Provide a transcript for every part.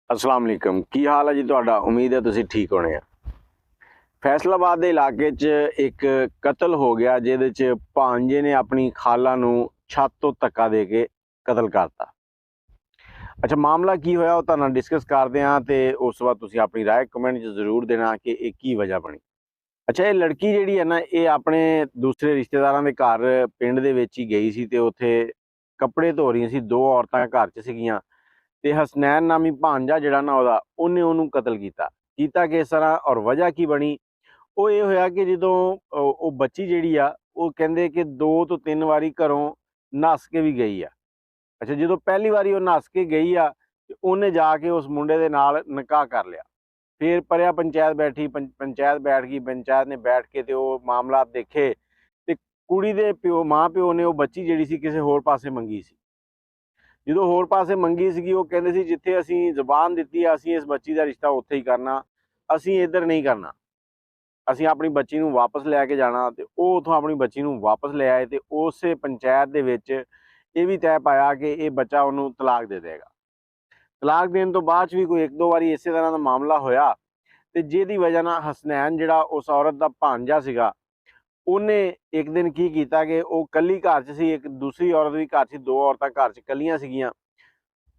अस्सलाम वालेकुम की हाल है जी तुहाडा। उम्मीद है तुसीं ठीक होने आ। फैसलाबाद के इलाके च एक कतल हो गया जिहदे च भांजे ने अपनी खाला नूं छत तो धक्का दे के कतल करता। अच्छा मामला की होया वो तुहाडे नाल डिस्कस करदे हां ते उस तो बाद तुसीं अपनी राय कमेंट च जरूर देना कि ये की वजह बनी। अच्छा ये लड़की जिहड़ी है ना ये अपने दूसरे रिश्तेदारां दे घर पिंड दे विच ही गई सी ते उत्थे कपड़े धो रही सी। दो औरतां घर च सीगियां ते हसनैन नामी भांजा जिहड़ा ना ਉਹਦਾ ਉਹਨੇ ਉਹਨੂੰ कतल ਕੀਤਾ किस तरह और वजह की बनी। ਉਹ ਇਹ ਹੋਇਆ ਕਿ ਜਦੋਂ ਉਹ ਬੱਚੀ ਜਿਹੜੀ ਆ ਉਹ ਕਹਿੰਦੇ ਕਿ 2 ਤੋਂ 3 ਵਾਰੀ ਘਰੋਂ ਨੱਸ ਕੇ ਵੀ ਗਈ ਆ। ਅੱਛਾ ਜਦੋਂ ਪਹਿਲੀ ਵਾਰੀ ਉਹ ਨੱਸ ਕੇ ਗਈ ਆ ਤੇ ਉਹਨੇ ਜਾ ਕੇ ਉਸ ਮੁੰਡੇ ਦੇ ਨਾਲ ਨਿਕਾਹ ਕਰ ਲਿਆ। ਫਿਰ ਪਰਿਆ ਪੰਚਾਇਤ ਬੈਠੀ, ਪੰਚਾਇਤ ਬੈਠ ਗਈ। ਪੰਚਾਇਤ ਨੇ ਬੈਠ ਕੇ ਤੇ ਉਹ ਮਾਮਲਾ ਦੇਖੇ ਤੇ ਕੁੜੀ ਦੇ ਮਾਂ ਪਿਓ ਨੇ ਉਹ ਬੱਚੀ ਜਿਹੜੀ ਸੀ ਕਿਸੇ ਹੋਰ ਪਾਸੇ ਮੰਗੀ ਸੀ। ਜਦੋਂ ਹੋਰ ਪਾਸੇ ਮੰਗੀ ਸੀਗੀ ਉਹ ਕਹਿੰਦੇ ਸੀ ਜਿੱਥੇ ਅਸੀਂ ਜ਼ੁਬਾਨ ਦਿੱਤੀ ਆ ਅਸੀਂ ਇਸ ਬੱਚੀ ਦਾ ਰਿਸ਼ਤਾ ਉੱਥੇ ਹੀ ਕਰਨਾ, ਅਸੀਂ ਇੱਧਰ ਨਹੀਂ ਕਰਨਾ, ਅਸੀਂ ਆਪਣੀ ਬੱਚੀ ਨੂੰ ਵਾਪਸ ਲੈ ਕੇ ਜਾਣਾ। ਤੇ ਉਹ ਉੱਥੋਂ ਆਪਣੀ ਬੱਚੀ ਨੂੰ ਵਾਪਸ ਲੈ ਆਏ ਤੇ ਉਸੇ ਪੰਚਾਇਤ ਦੇ ਵਿੱਚ ਇਹ ਵੀ ਤੈਅ ਪਾਇਆ ਕਿ ਇਹ ਬੱਚਾ ਉਹਨੂੰ ਤਲਾਕ ਦੇ ਦੇਗਾ। ਤਲਾਕ ਦੇਣ ਤੋਂ ਬਾਅਦ 'ਚ ਵੀ ਕੋਈ 1-2 ਵਾਰੀ ਇਸੇ ਤਰ੍ਹਾਂ ਦਾ ਮਾਮਲਾ ਹੋਇਆ ਤੇ ਜਿਹਦੀ ਵਜ੍ਹਾ ਨਾਲ ਹਸਨੈਨ ਜਿਹੜਾ ਉਸ ਔਰਤ ਦਾ ਭਾਂਜਾ ਸੀਗਾ ਉਹਨੇ ਇੱਕ ਦਿਨ ਕੀ ਕੀਤਾ ਕਿ ਉਹ ਕੱਲੀ ਘਰ 'ਚ ਸੀ, ਇੱਕ ਦੂਸਰੀ ਔਰਤ ਵੀ ਘਰ 'ਚ, 2 ਔਰਤਾਂ ਘਰ 'ਚ ਕੱਲੀਆਂ ਸੀਗੀਆਂ।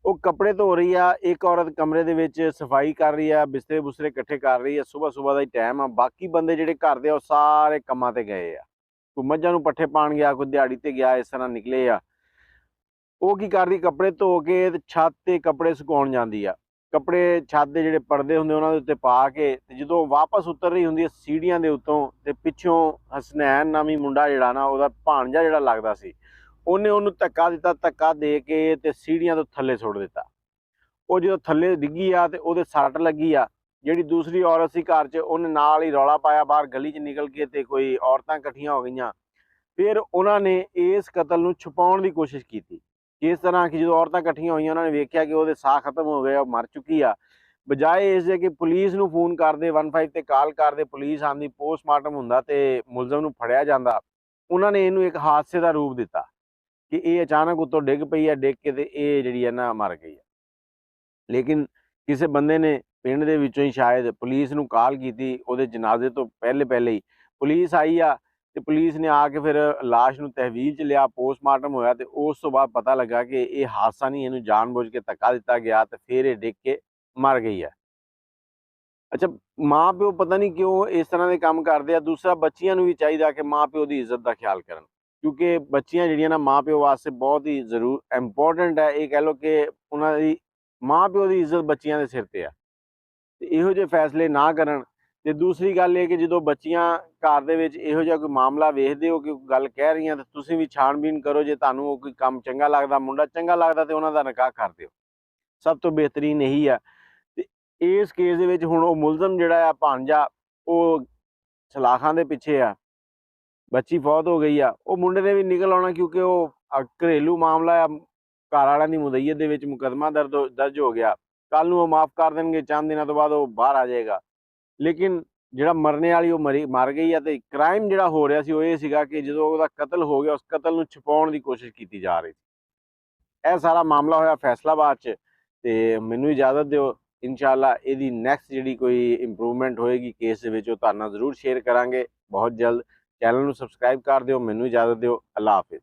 ਉਹ ਕੱਪੜੇ ਧੋ ਰਹੀ ਆ, ਇੱਕ ਔਰਤ ਕਮਰੇ ਦੇ ਵਿੱਚ ਸਫਾਈ ਕਰ ਰਹੀ ਆ, ਬਿਸਤਰੇ ਬੁਸਤਰੇ ਇਕੱਠੇ ਕਰ ਰਹੀ ਆ। ਸੁਬਾਹ ਦਾ ਹੀ ਟਾਈਮ ਆ, ਬਾਕੀ ਬੰਦੇ ਜਿਹੜੇ ਘਰ ਦੇ ਉਹ ਸਾਰੇ ਕੰਮਾਂ ਤੇ ਗਏ ਆ। ਕੋਈ ਮੱਝਾਂ ਨੂੰ ਪੱਠੇ ਪਾਣ ਗਿਆ, ਕੋਈ ਦਿਹਾੜੀ ਤੇ ਗਿਆ, ਇਸ ਤਰ੍ਹਾਂ ਨਿਕਲੇ ਆ। ਉਹ ਕੀ ਕਰਦੀ ਕੱਪੜੇ ਧੋ ਕੇ ਤੇ ਛੱਤ ਤੇ ਕੱਪੜੇ ਸੁਕਾਉਣ ਜਾਂਦੀ ਆ। ਕੱਪੜੇ ਛੱਤ ਦੇ ਜਿਹੜੇ ਪਰਦੇ ਹੁੰਦੇ ਉਹਨਾਂ ਦੇ ਉੱਤੇ ਪਾ ਕੇ ਤੇ ਜਦੋਂ ਵਾਪਸ ਉਤਰ ਰਹੀ ਹੁੰਦੀ ਹੈ ਸੀੜੀਆਂ ਦੇ ਉੱਤੋਂ ਤੇ ਪਿੱਛੋਂ ਹਸਨੈਨ ਨਾਮੀ ਮੁੰਡਾ ਜਿਹੜਾ ਨਾ ਉਹਦਾ ਭਾਣਜਾ ਜਿਹੜਾ ਲੱਗਦਾ ਸੀ ਉਹਨੇ ਉਹਨੂੰ ਧੱਕਾ ਦਿੱਤਾ। ਧੱਕਾ ਦੇ ਕੇ ਤੇ ਸੀੜੀਆਂ ਤੋਂ ਥੱਲੇ ਸੁੱਟ ਦਿੱਤਾ। ਉਹ ਜਦੋਂ ਥੱਲੇ ਡਿੱਗੀ ਆ ਤੇ ਉਹਦੇ ਸੱਟ ਲੱਗੀ ਆ। ਜਿਹੜੀ ਦੂਸਰੀ ਔਰਤ ਸੀ ਘਰ 'ਚ ਉਹਨੇ ਨਾਲ ਹੀ ਰੌਲਾ ਪਾਇਆ, ਬਾਹਰ ਗਲੀ 'ਚ ਨਿਕਲ ਕੇ ਤੇ ਕੋਈ ਔਰਤਾਂ ਇਕੱਠੀਆਂ ਹੋ ਗਈਆਂ। ਫਿਰ ਉਹਨਾਂ ਨੇ ਇਸ ਕਤਲ ਨੂੰ ਛੁਪਾਉਣ ਦੀ ਕੋਸ਼ਿਸ਼ ਕੀਤੀ। ਇਸ ਤਰ੍ਹਾਂ ਕਿ ਜਦੋਂ ਔਰਤਾਂ ਇਕੱਠੀਆਂ ਹੋਈਆਂ ਉਹਨਾਂ ਨੇ ਵੇਖਿਆ ਕਿ ਉਹਦੇ ਸਾਹ ਖਤਮ ਹੋ ਗਏ, ਉਹ ਮਰ ਚੁੱਕੀ ਆ। ਬਜਾਏ ਇਸ ਦੇ ਕਿ ਪੁਲਿਸ ਨੂੰ ਫੋਨ ਕਰਦੇ, 15 ਤੇ ਕਾਲ ਕਰਦੇ, ਪੁਲਿਸ ਆਉਂਦੀ, ਪੋਸਟਮਾਰਟਮ ਹੁੰਦਾ ਤੇ ਮੁਲਜ਼ਮ ਨੂੰ ਫੜਿਆ ਜਾਂਦਾ। ਉਹਨਾਂ ਨੇ ਇਹਨੂੰ ਇੱਕ ਹਾਦਸੇ ਦਾ ਰੂਪ ਦਿੱਤਾ ਕਿ ਇਹ ਅਚਾਨਕ ਉੱਤੋਂ ਡਿੱਗ ਪਈ ਆ, ਡਿੱਗ ਕੇ ਤੇ ਇਹ ਜਿਹੜੀ ਹੈ ਨਾ ਮਰ ਗਈ ਆ। ਲੇਕਿਨ ਕਿਸੇ ਬੰਦੇ ਨੇ ਪਿੰਡ ਦੇ ਵਿੱਚੋਂ ਹੀ ਸ਼ਾਇਦ ਪੁਲਿਸ ਨੂੰ ਕਾਲ ਕੀਤੀ। ਉਹਦੇ ਜਨਾਜ਼ੇ ਤੋਂ ਪਹਿਲੇ ਹੀ ਪੁਲਿਸ ਆਈ ਆ ਤੇ ਪੁਲਿਸ ਨੇ ਆ ਕੇ ਫਿਰ ਲਾਸ਼ ਨੂੰ ਤਹਿਵੀਲ 'ਚ ਲਿਆ, ਪੋਸਟਮਾਰਟਮ ਹੋਇਆ ਤੇ ਉਸ ਤੋਂ ਬਾਅਦ ਪਤਾ ਲੱਗਾ ਕਿ ਇਹ ਹਾਦਸਾ ਨਹੀਂ, ਇਹਨੂੰ ਜਾਣਬੁੱਝ ਕੇ ਧੱਕਾ ਦਿੱਤਾ ਗਿਆ ਤੇ ਫਿਰ ਇਹ ਡਿੱਗ ਕੇ ਮਰ ਗਈ ਹੈ। ਅੱਛਾ ਮਾਂ ਪਿਓ ਪਤਾ ਨਹੀਂ ਕਿਉਂ ਇਸ ਤਰ੍ਹਾਂ ਦੇ ਕੰਮ ਕਰਦੇ ਆ। ਦੂਸਰਾ ਬੱਚੀਆਂ ਨੂੰ ਵੀ ਚਾਹੀਦਾ ਕਿ ਮਾਂ ਪਿਓ ਦੀ ਇੱਜ਼ਤ ਦਾ ਖਿਆਲ ਕਰਨ, ਕਿਉਂਕਿ ਬੱਚੀਆਂ ਜਿਹੜੀਆਂ ਨਾ ਮਾਂ ਪਿਓ ਵਾਸਤੇ ਬਹੁਤ ਹੀ ਜ਼ਰੂਰ ਇੰਪੋਰਟੈਂਟ ਹੈ। ਇਹ ਕਹਿ ਲਓ ਕਿ ਉਹਨਾਂ ਦੀ ਮਾਂ ਪਿਓ ਦੀ ਇੱਜ਼ਤ ਬੱਚੀਆਂ ਦੇ ਸਿਰ ਤੇ ਆ ਤੇ ਇਹੋ ਜਿਹੇ ਫੈਸਲੇ ਨਾ ਕਰਨ। ਤੇ ਦੂਸਰੀ ਗੱਲ ਇਹ ਕਿ ਜਦੋਂ ਬੱਚੀਆਂ ਘਰ ਦੇ ਵਿੱਚ ਇਹੋ ਜਿਹਾ ਕੋਈ ਮਾਮਲਾ ਵੇਖਦੇ ਹੋ ਕਿ ਗੱਲ ਕਹਿ ਰਹੀਆਂ ਤਾਂ ਤੁਸੀਂ ਵੀ ਛਾਣਬੀਨ ਕਰੋ। ਜੇ ਤੁਹਾਨੂੰ ਉਹ ਕੋਈ ਕੰਮ ਚੰਗਾ ਲੱਗਦਾ, ਮੁੰਡਾ ਚੰਗਾ ਲੱਗਦਾ ਤੇ ਉਹਨਾਂ ਦਾ ਨਿਕਾਹ ਕਰ ਦਿਓ। ਸਭ ਤੋਂ ਬਿਹਤਰੀਨ ਇਹੀ ਆ। ਤੇ ਇਸ ਕੇਸ ਦੇ ਵਿੱਚ ਹੁਣ ਉਹ ਮੁਲਜ਼ਮ ਜਿਹੜਾ ਆ ਭਾਂਜਾ ਉਹ ਸਲਾਖਾਂ ਦੇ ਪਿੱਛੇ ਆ। ਬੱਚੀ ਫੌਤ ਹੋ ਗਈ ਆ, ਉਹ ਮੁੰਡੇ ਨੇ ਵੀ ਨਿਕਲ ਆਉਣਾ ਕਿਉਂਕਿ ਉਹ ਘਰੇਲੂ ਮਾਮਲਾ ਆ। ਘਰ ਵਾਲਿਆਂ ਦੀ ਮੁਦਈਅਤ ਦੇ ਵਿੱਚ ਮੁਕੱਦਮਾ ਦਰਜ ਹੋ ਗਿਆ। ਕੱਲ ਨੂੰ ਉਹ ਮਾਫ ਕਰ ਦੇਣਗੇ, 4 ਦਿਨਾਂ ਤੋਂ ਬਾਅਦ ਉਹ ਬਾਹਰ ਆ ਜਾਏਗਾ। ਲੇਕਿਨ ਜਿਹੜਾ ਮਰਨੇ ਵਾਲੀ ਉਹ ਮਰ ਗਈ ਆ। ਤੇ ਕ੍ਰਾਈਮ ਜਿਹੜਾ ਹੋ ਰਿਹਾ ਸੀ ਉਹ ਇਹ ਸੀਗਾ ਕਿ ਜਦੋਂ ਉਹਦਾ ਕਤਲ ਹੋ ਗਿਆ ਉਸ ਕਤਲ ਨੂੰ ਛੁਪਾਉਣ ਦੀ ਕੋਸ਼ਿਸ਼ ਕੀਤੀ ਜਾ ਰਹੀ ਸੀ। ਇਹ ਸਾਰਾ ਮਾਮਲਾ ਹੋਇਆ ਫੈਸਲਾਬਾਦ 'ਚ। ਤੇ ਮੈਨੂੰ ਇਜਾਜ਼ਤ ਦਿਓ, ਇਨਸ਼ਾਅੱਲਾ ਇਹਦੀ ਨੈਕਸਟ ਜਿਹੜੀ ਕੋਈ ਇੰਪਰੂਵਮੈਂਟ ਹੋਏਗੀ ਕੇਸ ਦੇ ਵਿੱਚ ਉਹ ਤੁਹਾਡੇ ਨਾਲ ਜ਼ਰੂਰ ਸ਼ੇਅਰ ਕਰਾਂਗੇ ਬਹੁਤ ਜਲਦ। ਚੈਨਲ ਨੂੰ ਸਬਸਕ੍ਰਾਈਬ ਕਰ ਦਿਓ। ਮੈਨੂੰ ਇਜਾਜ਼ਤ ਦਿਓ। ਅੱਲਾ ਹਾਫਿਜ਼।